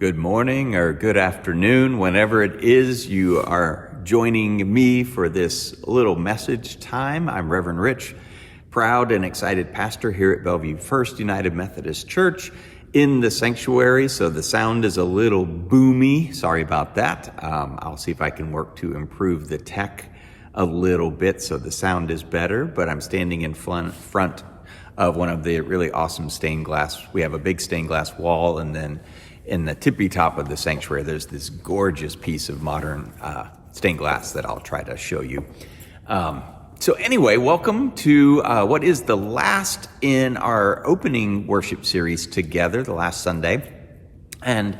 good morning or good afternoon, whenever it is you are joining me for this little message time. I'm Reverend Rich, proud and excited pastor here at Bellevue First United Methodist Church in the sanctuary, so the sound is a little boomy. Sorry about that. I'll see if I can work to improve the tech a little bit so the sound is better, but I'm standing in front of one of the really awesome stained glass. We have a big stained glass wall, and then in the tippy top of the sanctuary, there's this gorgeous piece of modern stained glass that I'll try to show you. So anyway, welcome to what is the last in our opening worship series together, the last Sunday. And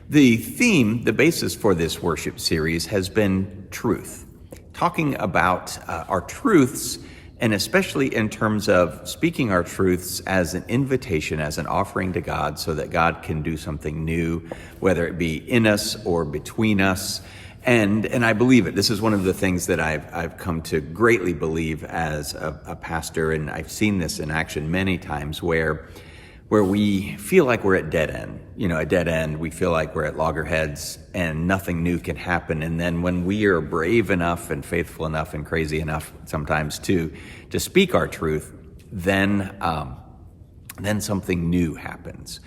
the theme, the basis for this worship series has been truth, talking about our truths, and especially in terms of speaking our truths as an invitation, as an offering to God, so that God can do something new, whether it be in us or between us. And I believe it. This is one of the things that I've come to greatly believe as a pastor, and I've seen this in action many times where we feel like we're at dead end. A dead end, we feel like we're at loggerheads and nothing new can happen. And then when we are brave enough and faithful enough and crazy enough sometimes to speak our truth, then something new happens.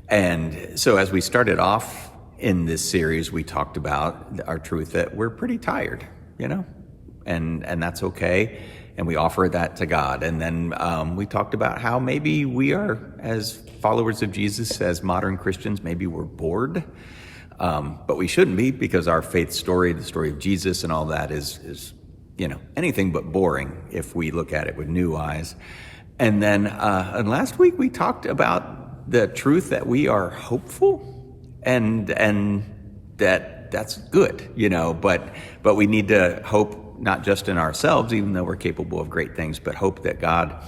And so as we started off in this series, we talked about our truth that we're pretty tired, and that's okay. And we offer that to God. And then we talked about how maybe we are, as followers of Jesus, as modern Christians, maybe we're bored. But we shouldn't be, because our faith story, the story of Jesus and all that is anything but boring if we look at it with new eyes. And then and last week we talked about the truth that we are hopeful and that's good, but we need to hope not just in ourselves, even though we're capable of great things, but hope that God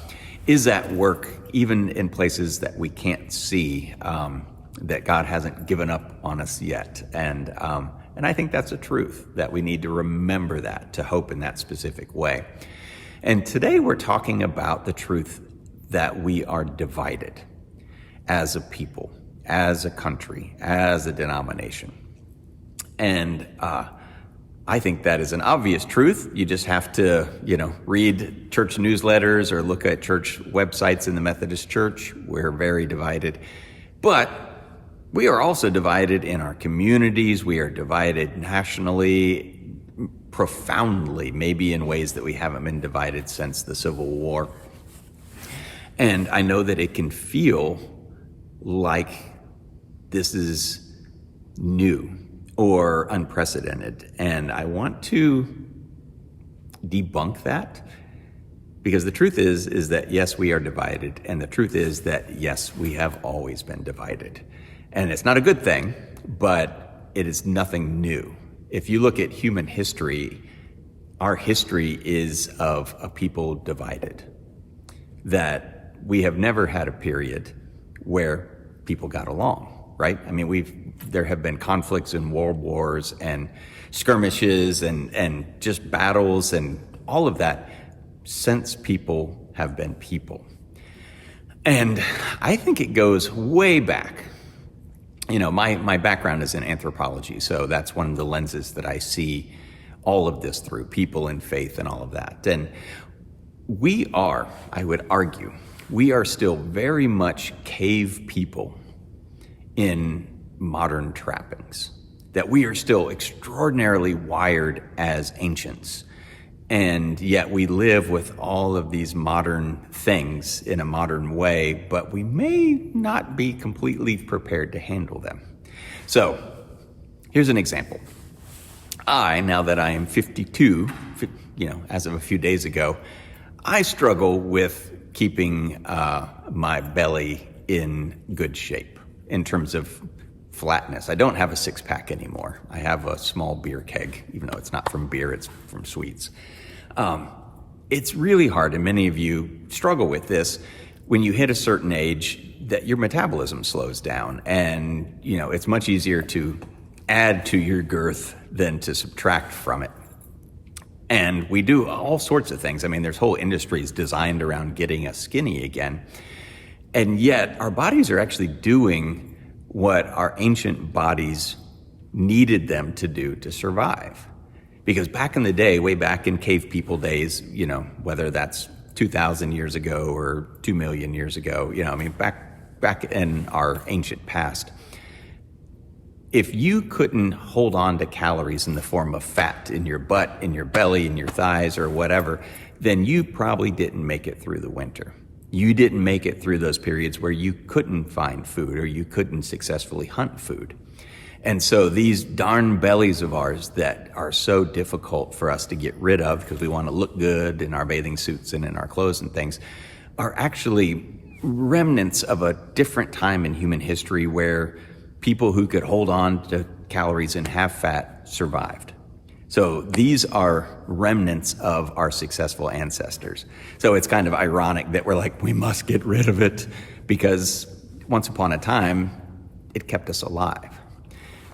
is at work even in places that we can't see, that God hasn't given up on us yet. And I think that's a truth that we need to remember, that to hope in that specific way. And today we're talking about the truth that we are divided as a people, as a country, as a denomination. And I think that is an obvious truth. You just have to, read church newsletters or look at church websites in the Methodist Church. We're very divided. But we are also divided in our communities. We are divided nationally, profoundly, maybe in ways that we haven't been divided since the Civil War. And I know that it can feel like this is new or unprecedented. And I want to debunk that, because the truth is that yes, we are divided. And the truth is that yes, we have always been divided. And it's not a good thing, but it is nothing new. If you look at human history, our history is of a people divided. That we have never had a period where people got along. Right? I mean, there have been conflicts and world wars and skirmishes and just battles and all of that since people have been people. And I think it goes way back. My background is in anthropology, so that's one of the lenses that I see all of this through, people and faith and all of that. And I would argue, we are still very much cave people in modern trappings, that we are still extraordinarily wired as ancients, and yet we live with all of these modern things in a modern way, but we may not be completely prepared to handle them. So here's an example. Now that I am 52, as of a few days ago, I struggle with keeping my belly in good shape in terms of flatness. I don't have a six-pack anymore. I have a small beer keg, even though it's not from beer, it's from sweets. It's really hard, and many of you struggle with this, when you hit a certain age, that your metabolism slows down, and it's much easier to add to your girth than to subtract from it. And we do all sorts of things. I mean, there's whole industries designed around getting us skinny again. And yet our bodies are actually doing what our ancient bodies needed them to do to survive. Because back in the day, way back in cave people days, whether that's 2,000 years ago or 2 million years ago, back in our ancient past, if you couldn't hold on to calories in the form of fat in your butt, in your belly, in your thighs, or whatever, then you probably didn't make it through the winter. You didn't make it through those periods where you couldn't find food or you couldn't successfully hunt food. And so these darn bellies of ours that are so difficult for us to get rid of because we want to look good in our bathing suits and in our clothes and things are actually remnants of a different time in human history where people who could hold on to calories and have fat survived. So these are remnants of our successful ancestors. So it's kind of ironic that we're like, we must get rid of it because once upon a time, it kept us alive.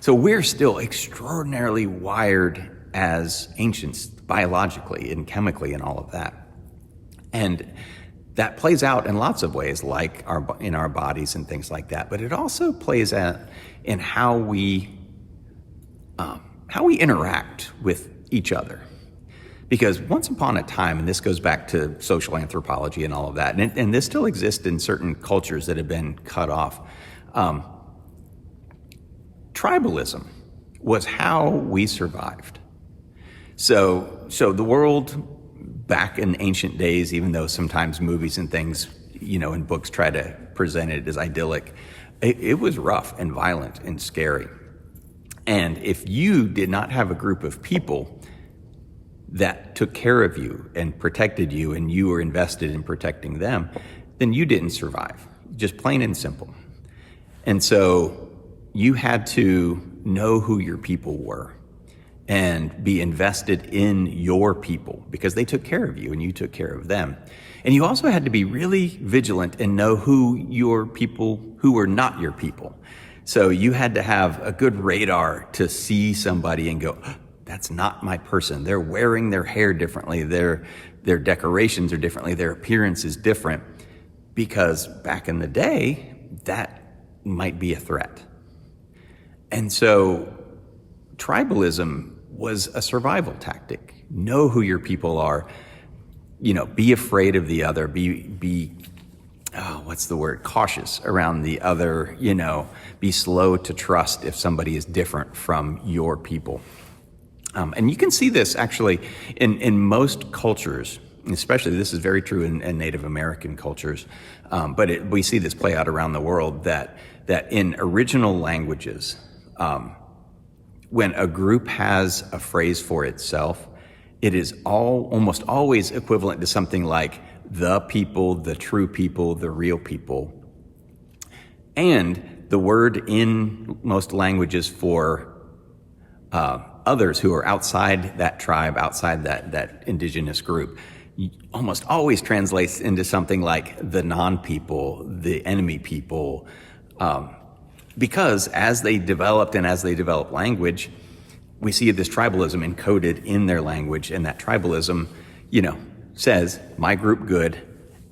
So we're still extraordinarily wired as ancients, biologically and chemically and all of that. And that plays out in lots of ways, like in our bodies and things like that. But it also plays out in how we interact with each other. Because once upon a time, and this goes back to social anthropology and all of that, and this still exists in certain cultures that have been cut off, tribalism was how we survived. So the world back in ancient days, even though sometimes movies and things, and books try to present it as idyllic, it was rough and violent and scary. And if you did not have a group of people that took care of you and protected you and you were invested in protecting them, then you didn't survive, just plain and simple. And so you had to know who your people were and be invested in your people because they took care of you and you took care of them. And you also had to be really vigilant and know who your people, who were not your people. So you had to have a good radar to see somebody and go, oh, that's not my person. They're wearing their hair differently. Their decorations are differently. Their appearance is different. Because back in the day, that might be a threat. And so tribalism was a survival tactic. Know who your people are. Be afraid of the other. Cautious around the other. Be slow to trust if somebody is different from your people. And you can see this actually in most cultures, especially this is very true in Native American cultures, but we see this play out around the world that in original languages, when a group has a phrase for itself, it is almost always equivalent to something like the people, the true people, the real people. And the word in most languages for others who are outside that tribe, outside that indigenous group, almost always translates into something like the non-people, the enemy people, because as they developed and as they developed language, we see this tribalism encoded in their language, and that tribalism, says, my group good,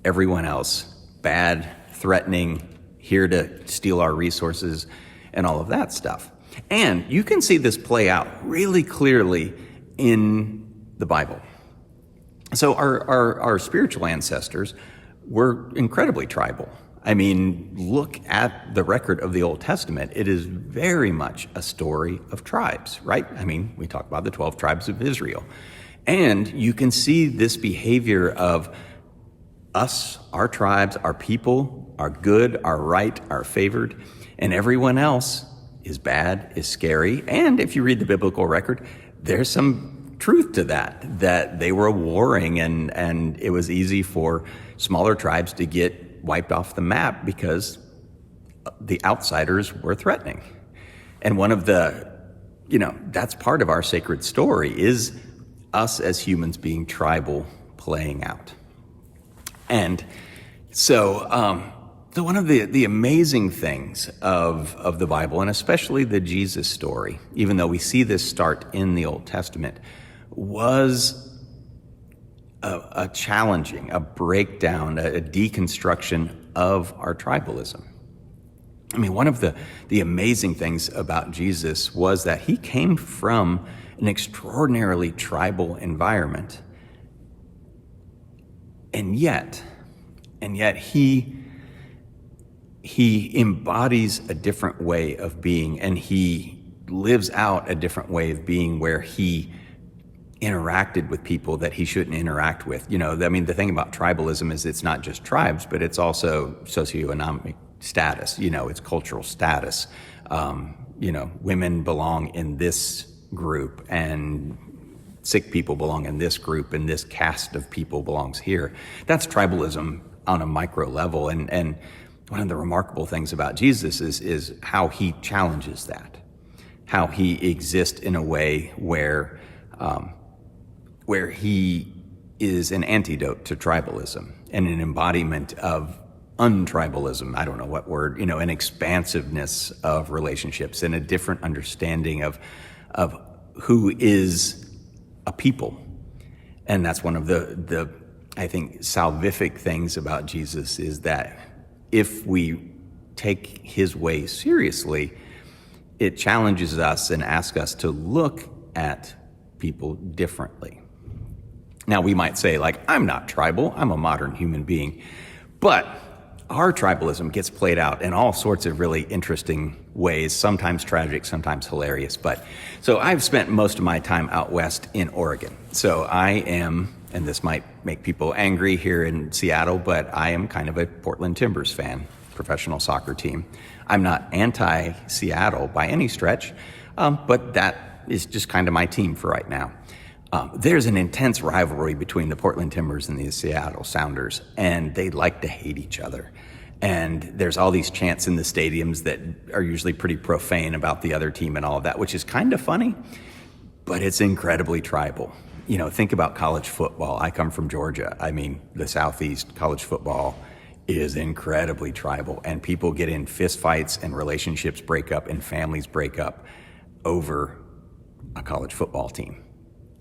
everyone else bad, threatening, here to steal our resources, and all of that stuff. And you can see this play out really clearly in the Bible. So our spiritual ancestors were incredibly tribal. I mean, look at the record of the Old Testament. It is very much a story of tribes, right? I mean, we talk about the 12 tribes of Israel. And you can see this behavior of us, our tribes, our people, are good, are right, are favored, and everyone else is bad, is scary. And if you read the biblical record, there's some truth to that they were warring and it was easy for smaller tribes to get wiped off the map because the outsiders were threatening. And one of the, that's part of our sacred story is us as humans being tribal playing out. And so one of the amazing things of the Bible, and especially the Jesus story, even though we see this start in the Old Testament, was a challenging, a breakdown, a deconstruction of our tribalism. I mean, one of the amazing things about Jesus was that he came from an extraordinarily tribal environment. And yet he embodies a different way of being, and he lives out a different way of being where he interacted with people that he shouldn't interact with. I mean, the thing about tribalism is it's not just tribes, but it's also socioeconomic status, it's cultural status. Women belong in this group, and sick people belong in this group, and this caste of people belongs here. That's tribalism on a micro level. And one of the remarkable things about Jesus is how he challenges that, how he exists in a way where he is an antidote to tribalism and an embodiment of untribalism. I don't know what word, an expansiveness of relationships and a different understanding of who is a people. And that's one of the I think salvific things about Jesus, is that if we take his way seriously, it challenges us and asks us to look at people differently. Now, we might say, I'm not tribal, I'm a modern human being, but our tribalism gets played out in all sorts of really interesting ways, sometimes tragic, sometimes hilarious. So I've spent most of my time out west in Oregon. So I am, and this might make people angry here in Seattle, but I am kind of a Portland Timbers fan, professional soccer team. I'm not anti-Seattle by any stretch, but that is just kind of my team for right now. There's an intense rivalry between the Portland Timbers and the Seattle Sounders, and they like to hate each other. And there's all these chants in the stadiums that are usually pretty profane about the other team and all of that, which is kind of funny, but it's incredibly tribal. Think about college football. I come from Georgia. I mean, the Southeast, college football is incredibly tribal, and people get in fistfights and relationships break up and families break up over a college football team.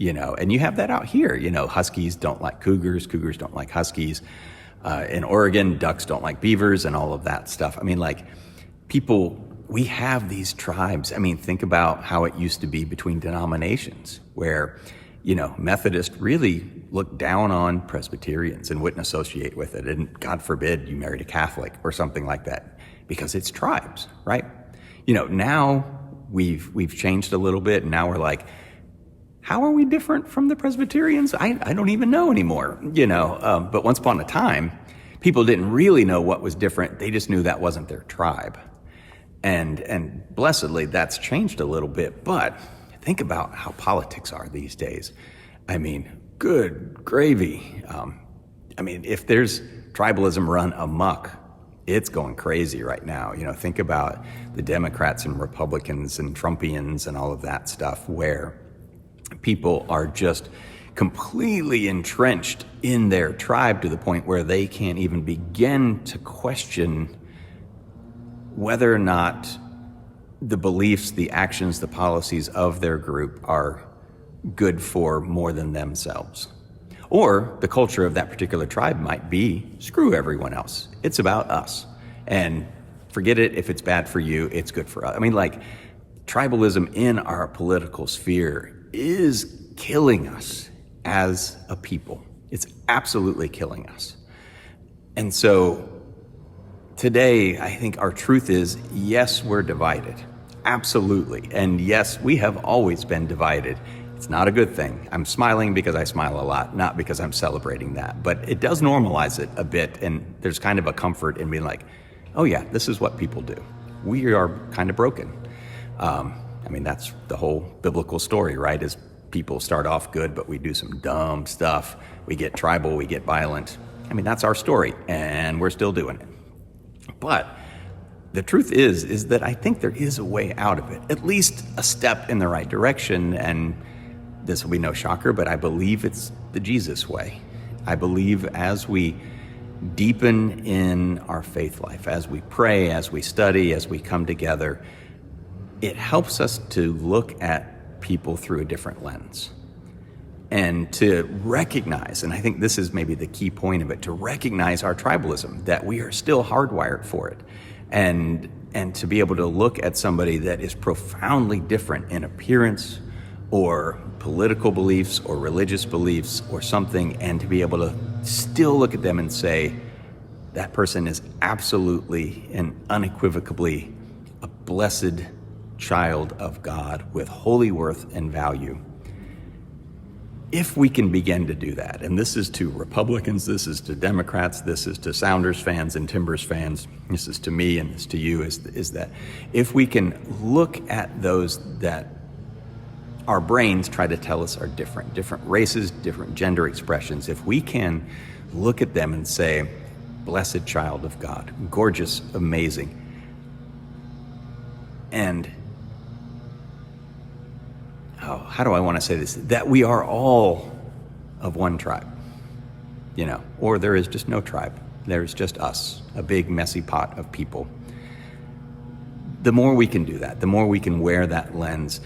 And you have that out here. Huskies don't like Cougars, Cougars don't like Huskies. In Oregon, Ducks don't like Beavers, and all of that stuff. I mean, we have these tribes. I mean, think about how it used to be between denominations, where, Methodists really looked down on Presbyterians and wouldn't associate with it. And God forbid you married a Catholic or something like that, because it's tribes, right? Now we've changed a little bit, and now we're like, how are we different from the Presbyterians? I don't even know anymore, but once upon a time, people didn't really know what was different. They just knew that wasn't their tribe. And blessedly, that's changed a little bit, but think about how politics are these days. I mean, good gravy. If there's tribalism run amok, it's going crazy right now. Think about the Democrats and Republicans and Trumpians and all of that stuff, where people are just completely entrenched in their tribe to the point where they can't even begin to question whether or not the beliefs, the actions, the policies of their group are good for more than themselves. Or the culture of that particular tribe might be, screw everyone else. It's about us. And forget it, if it's bad for you, it's good for us. Tribalism in our political sphere is killing us as a people. It's absolutely killing us. And so today, I think our truth is, yes, we're divided. Absolutely. And yes, we have always been divided. It's not a good thing. I'm smiling because I smile a lot, not because I'm celebrating that. But it does normalize it a bit, and there's kind of a comfort in being like, oh yeah, this is what people do. We are kind of broken. That's the whole biblical story, right? Is people start off good, but we do some dumb stuff. We get tribal, we get violent. That's our story, and we're still doing it. But the truth is that I think there is a way out of it, at least a step in the right direction. And this will be no shocker, but I believe it's the Jesus way. I believe as we deepen in our faith life, as we pray, as we study, as we come together, it helps us to look at people through a different lens and to recognize, and I think this is maybe the key point of it, to recognize our tribalism, that we are still hardwired for it. And and to be able to look at somebody that is profoundly different in appearance or political beliefs or religious beliefs or something, and to be able to still look at them and say, that person is absolutely and unequivocally a blessed child of God with holy worth and value. If we can begin to do that, and this is to Republicans, this is to Democrats, this is to Sounders fans and Timbers fans, this is to me and this to you, is that if we can look at those that our brains try to tell us are different races, different gender expressions, if we can look at them and say, blessed child of God, gorgeous, amazing, and how do I want to say this? That we are all of one tribe, or there is just no tribe. There's just us, a big messy pot of people. The more we can do that, the more we can wear that lens,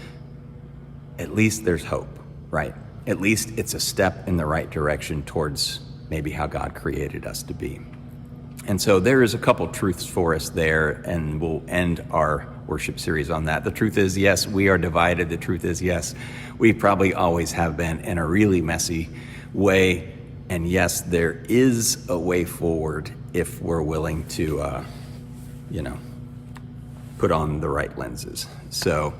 at least there's hope, right? At least it's a step in the right direction towards maybe how God created us to be. And so there is a couple truths for us there, and we'll end our worship series on that. The truth is, yes, we are divided. The truth is, yes, we probably always have been in a really messy way. And yes, there is a way forward if we're willing to, put on the right lenses. So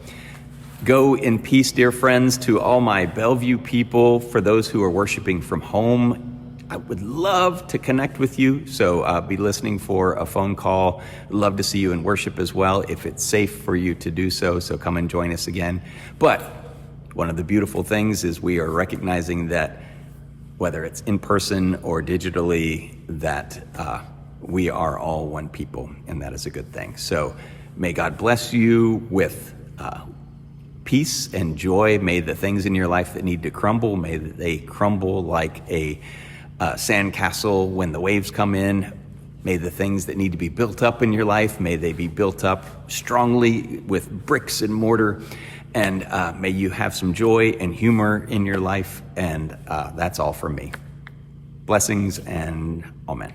go in peace, dear friends, to all my Bellevue people. For those who are worshiping from home, I would love to connect with you, so be listening for a phone call. Love to see you in worship as well, if it's safe for you to do so, so come and join us again. But one of the beautiful things is we are recognizing that whether it's in person or digitally, that we are all one people, and that is a good thing. So may God bless you with peace and joy. May the things in your life that need to crumble, may they crumble like a sandcastle when the waves come in. May the things that need to be built up in your life, may they be built up strongly with bricks and mortar. And may you have some joy and humor in your life. And that's all from me. Blessings and amen.